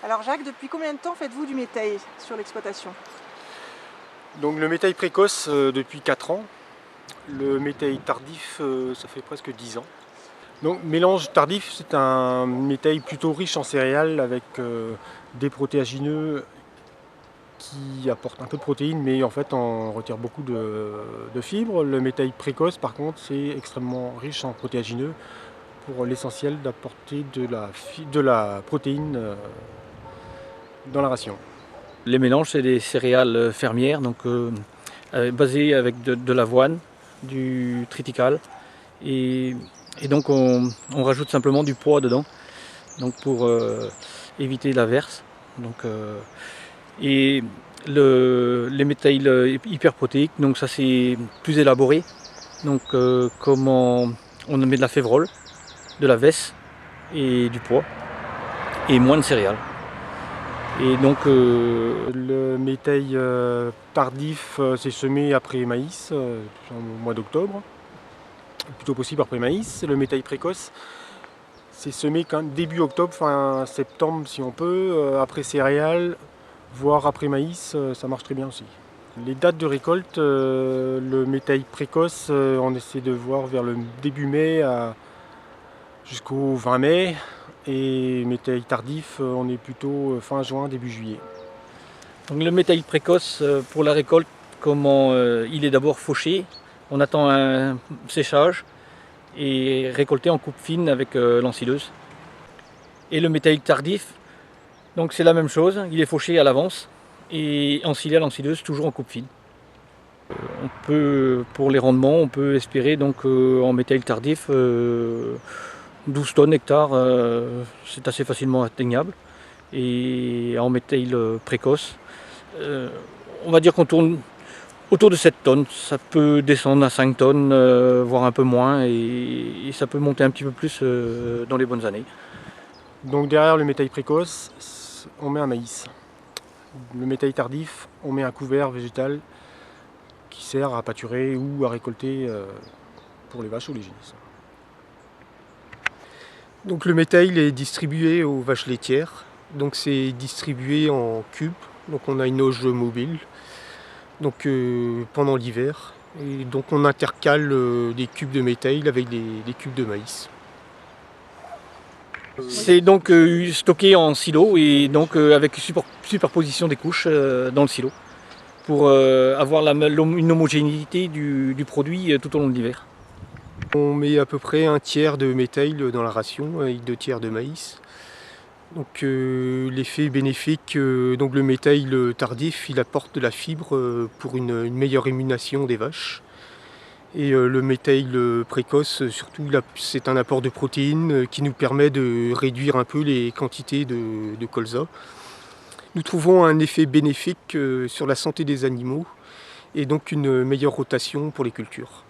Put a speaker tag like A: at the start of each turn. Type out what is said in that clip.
A: Alors Jacques, depuis combien de temps faites-vous du métail sur l'exploitation?
B: Donc le métail précoce depuis 4 ans, le métail tardif ça fait presque 10 ans. Donc mélange tardif, c'est un métail plutôt riche en céréales avec des protéagineux qui apportent un peu de protéines mais en fait on retire beaucoup de fibres. Le métail précoce par contre c'est extrêmement riche en protéagineux pour l'essentiel d'apporter de la protéine dans la ration.
C: Les mélanges, c'est des céréales fermières, donc basées avec de l'avoine, du triticale, et donc on rajoute simplement du poids dedans, donc pour éviter l'averse. Et les métails hyperprotéiques, donc ça c'est plus élaboré. Donc comment on met de la févrole, de la vesse et du pois, et moins de céréales. Et donc
B: le métail tardif c'est semé après maïs, au mois d'octobre, plutôt possible après maïs. Le métail précoce c'est semé début octobre, fin septembre si on peut, après céréales, voire après maïs, ça marche très bien aussi. Les dates de récolte, le métail précoce on essaie de voir vers le début mai jusqu'au 20 mai. Et métail tardif, on est plutôt fin juin, début juillet.
C: Donc le métail précoce, pour la récolte, comment il est d'abord fauché, on attend un séchage et récolté en coupe fine avec l'ensileuse. Et le métail tardif, donc c'est la même chose, il est fauché à l'avance et ensilé à l'ensileuse, toujours en coupe fine. On peut, pour les rendements, on peut espérer donc en métail tardif 12 tonnes hectares, c'est assez facilement atteignable. Et en métail précoce, on va dire qu'on tourne autour de 7 tonnes. Ça peut descendre à 5 tonnes, voire un peu moins, et ça peut monter un petit peu plus dans les bonnes années.
B: Donc derrière le métail précoce, on met un maïs. Le métail tardif, on met un couvert végétal qui sert à pâturer ou à récolter pour les vaches ou les génisses.
D: Donc le métail est distribué aux vaches laitières, donc c'est distribué en cubes, donc on a une auge mobile donc, pendant l'hiver, et donc on intercale des cubes de métail avec des cubes de maïs.
C: C'est donc stocké en silo et donc avec superposition des couches dans le silo pour avoir une homogénéité du produit tout au long de l'hiver.
D: On met à peu près un tiers de métail dans la ration avec 2 tiers de maïs. Donc l'effet bénéfique, donc le métail tardif, il apporte de la fibre pour une meilleure élimination des vaches. Et le métail précoce, surtout, c'est un apport de protéines qui nous permet de réduire un peu les quantités de colza. Nous trouvons un effet bénéfique sur la santé des animaux et donc une meilleure rotation pour les cultures.